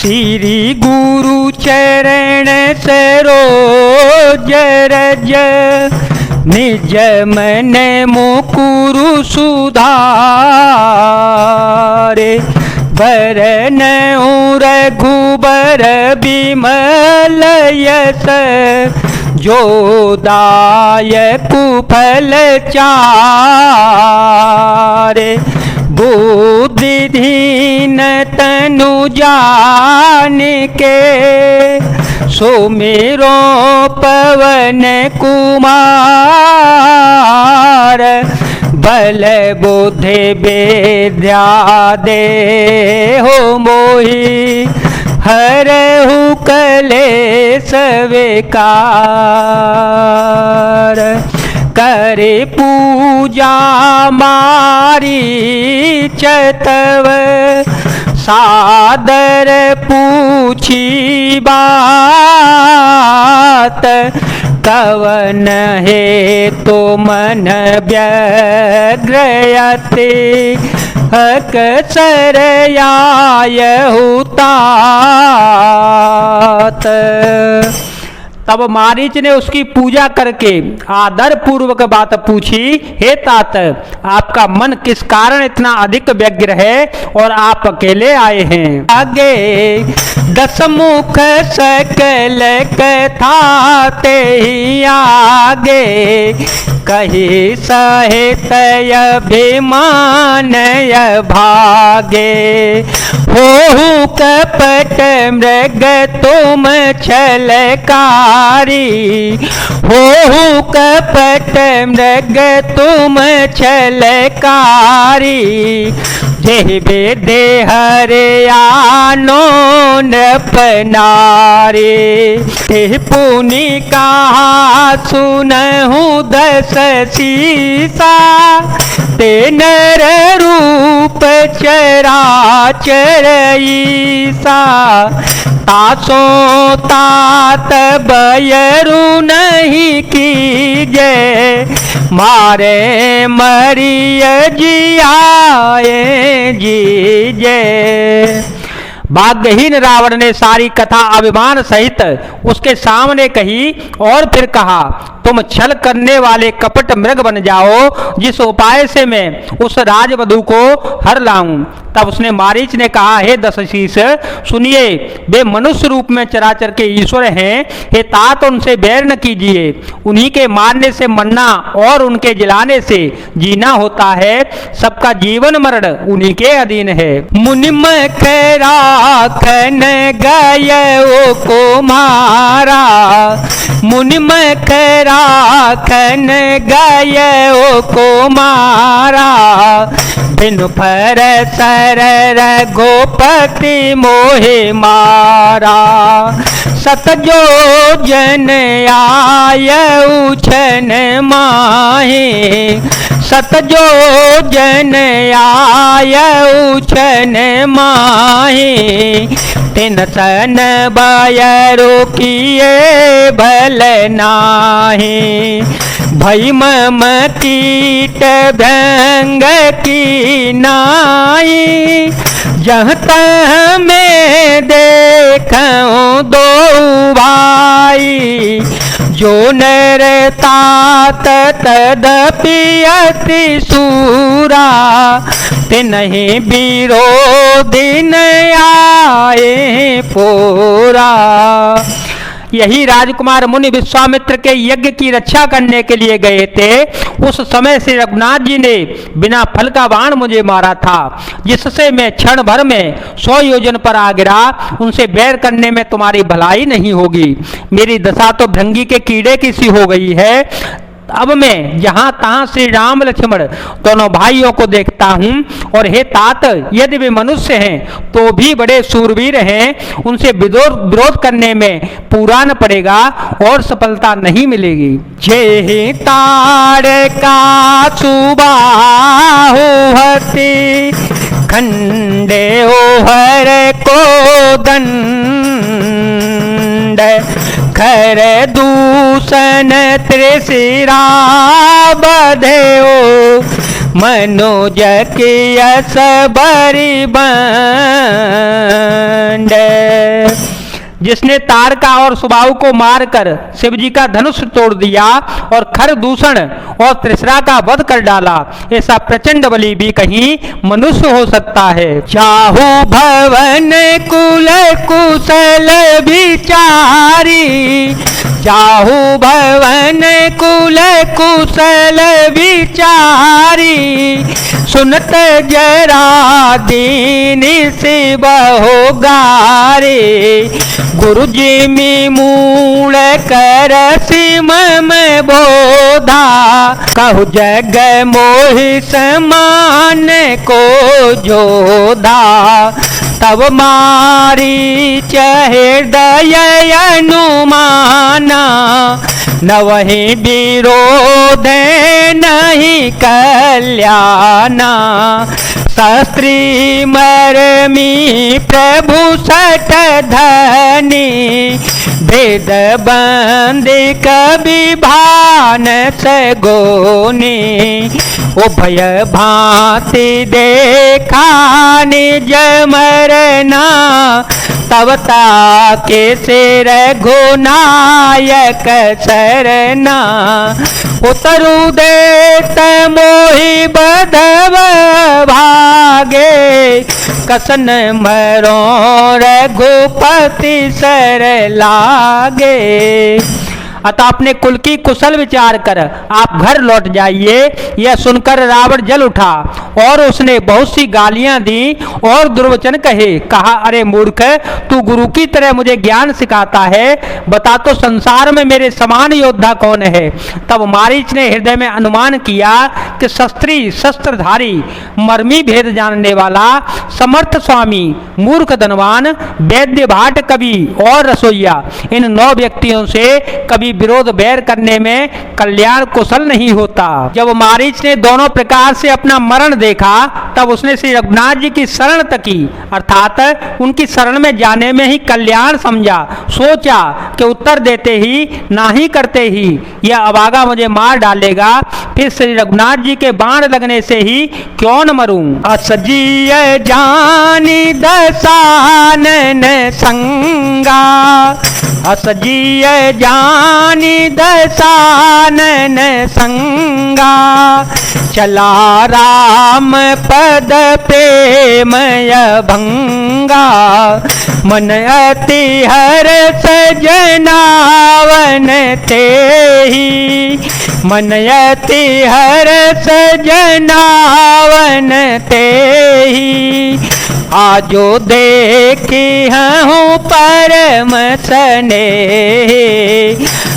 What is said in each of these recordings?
श्री गुरु चरण सरोज रज निज मन मुकुरु सुधारे वरन रघुबर बिमल यस जो दायक फल चारे बुद्धिहीन तनु जान के सुमिरो पवन कुमार बल बुद्धि विद्या दे हो मोहि हरहु कलेश विकार करे पूजा मारी चतव सादर पूछी बात कवन है तो मन व्यग्रयते अकसर तात। तब मारीच ने उसकी पूजा करके आदर पूर्वक बात पूछी, हे तात आपका मन किस कारण इतना अधिक व्यग्र है और आप अकेले आए हैं। आगे दसमुख सकल कथा ते ही आगे कही सहित अभिमान भागे हो कपट मृग तुम छलकारी हो कपट मृग तुम छलकारी देवे दे हरे आनो नपनारे ते पुनि कहा सुनहु दस सीसा ते नर रूप चराचर ईसा तासो तात बयरु नहीं कीजे मारे मरिय जियाए जीजे। भाग्यहीन रावण ने सारी कथा अभिमान सहित उसके सामने कही और फिर कहा, तुम छल करने वाले कपट मृग बन जाओ जिस उपाय से मैं उस राजवधू को हर लाऊं। तब उसने मारीच ने कहा, हे दशशीष सुनिए, वे मनुष्य रूप में चराचर के ईश्वर हैं। हे तात उनसे बैर न कीजिए, उन्हीं के मारने से मरना और उनके जिलाने से जीना होता है। सबका जीवन मरण उन्हीं के अधीन है। मुनिम खराखन गय को मारा मुनिम खराखन गय को मारा बिन फर सर रघुपति मोहे मारा सतजो जन आय उछन माहे सतजो जन आय उछन माहे तिन सन बयरो किए भल नाहे भई मम कीट भंग की नाई जहाँ तह में देखूं दो भाई जो नर तात तदपि अति सूरा तिन्हीं विरोधी न आए पूरा। यही राजकुमार मुनि विश्वामित्र के यज्ञ की रक्षा करने के लिए गए थे। उस समय से रघुनाथ जी ने बिना फल का बाण मुझे मारा था, जिससे मैं क्षण भर में 100 योजन पर आ गिरा। उनसे बैर करने में तुम्हारी भलाई नहीं होगी। मेरी दशा तो भृंगी के कीड़े की सी हो गई है। अब मैं जहाँ तहाँ श्री राम लक्ष्मण दोनों भाइयों को देखता हूँ। और हे तात, यदि वे मनुष्य हैं तो भी बड़े सूरवीर हैं, उनसे विरोध करने में पूरा न पड़ेगा और सफलता नहीं मिलेगी। जे तार का सुबाहु हति खंडे हर को दंड खर दूषण त्रिशिरा बधेओ मनुज की यस बरी बंड। जिसने तारका और सुबाहु को मारकर शिवजी का धनुष तोड़ दिया और खरदूषण और त्रिशरा का वध कर डाला, ऐसा प्रचंड बली भी कहीं मनुष्य हो सकता है। चाहु भवन कुल कुशल विचारी, चाहु भवन कुल कुशल विचारी, सुनत जरा दीन शिव हो गारे। गुरु जी में मूल कर सिम में बोधा, कहु जग मोहि समान को जोधा। तब मारी हृदय अनुमाना, न वही विरोध नहीं कल्याणा। शास्त्री मरमी प्रभु सठ धनी, भेद बंदी कवि भान सगोनी। ओ भय भांति देखा निज मरना, तब ताके से रघुनायक सरना। उतरु देत मोहि बधव भागे, कसन मरो रघुपति सर लागे। अतः अपने कुल की कुशल विचार कर आप घर लौट जाइए। यह सुनकर रावण जल उठा और उसने बहुत सी गालियां दी और दुर्वचन कहे। कहा, अरे मूर्ख, तू गुरु की तरह मुझे ज्ञान सिखाता है, बता तो संसार में मेरे समान योद्धा कौन है। तब मारीच ने हृदय में अनुमान किया कि शस्त्री शस्त्रधारी, मर्मी भेद जानने वाला, समर्थ स्वामी, मूर्ख धनवान, वैद्य भाट कवि और रसोईया, इन 9 व्यक्तियों से कभी विरोध बैर करने में कल्याण कुशल नहीं होता। जब मारीच ने दोनों प्रकार से अपना मरण देखा, तब उसने श्री रघुनाथ जी की शरण तकी, अर्थात उनकी शरण में जाने में ही कल्याण समझा। सोचा कि उत्तर देते ही नाही करते ही यह अभागा मुझे मार डालेगा, फिर श्री रघुनाथ जी के बाण लगने से ही क्यों न मरूं। असजीय जानी दसानन संगा, असजीय जानी दसानन संगा। चला राम पद प्रेमय भंगा, मन अति हर्ष जनावन तेहि। मन अति हर्ष जनावन तेहि, आजो देखी हूँ परम स्नेह।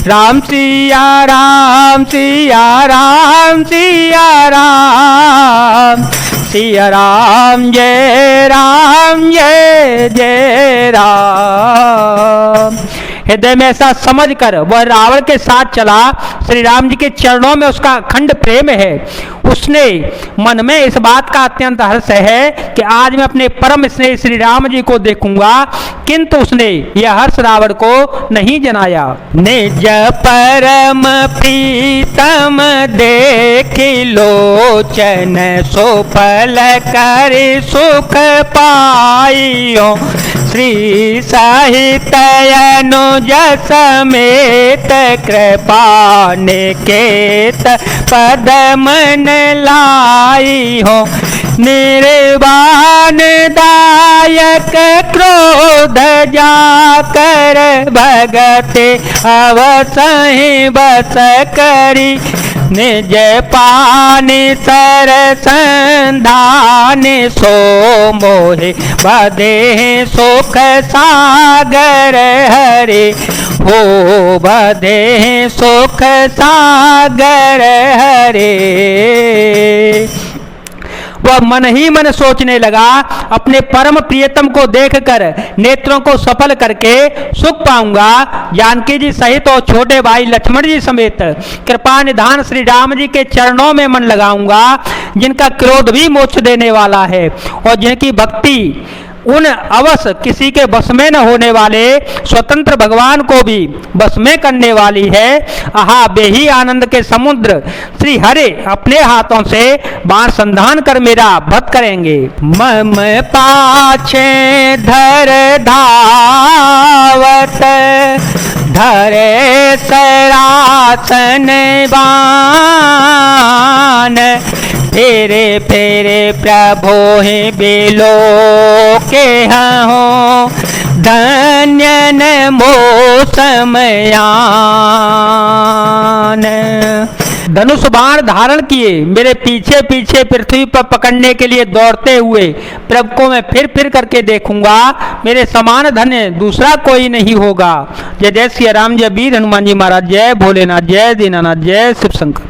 राम सिया राम सिया राम सिया राम, सिया राम जय जय राम। हृदय में ऐसा समझकर वह रावण के साथ चला। श्री राम जी के चरणों में उसका अखंड प्रेम है। उसने मन में इस बात का अत्यंत हर्ष है कि आज मैं अपने परम स्नेही श्री राम जी को देखूंगा, किंतु उसने यह हर्ष रावण को नहीं जनाया। निज परम प्रीतम देखि लोचन, सो फल कर सुख पाइयो। श्री सहित अनुज समेत, कृपा निकेत पद मन लाई हो। निर्वाण दायक क्रोध जाकर, भगते अवसहि बस करी। निज पानि सर संधान, सो मोहे बधे सुख सागर हरे। हो बधे सुख सागर हरे। वह मन ही मन सोचने लगा, अपने परम प्रियतम को देखकर नेत्रों को सफल करके सुख पाऊंगा। जानकी जी सहित और छोटे भाई लक्ष्मण जी समेत कृपा निधान श्री राम जी के चरणों में मन लगाऊंगा, जिनका क्रोध भी मोक्ष देने वाला है और जिनकी भक्ति उन अवश्य किसी के बस में न होने वाले स्वतंत्र भगवान को भी बस में करने वाली है। आहा बेही आनंद के समुद्र श्री हरे अपने हाथों से बाण संधान कर मेरा वध करेंगे। मम पाछे धर धावत धरे सरासन बान फेरे फेरे प्रभो हे बेलो के हो धन्य न मोसमयान। धनुष बाण धारण किए मेरे पीछे पीछे पृथ्वी पर पकड़ने के लिए दौड़ते हुए प्रभु को मैं फिर करके देखूंगा। मेरे समान धन्य दूसरा कोई नहीं होगा। जय जय श्री राम, जय वीर हनुमान जी महाराज, जय भोलेनाथ, जय दीनानाथ, जय शिव शंकर।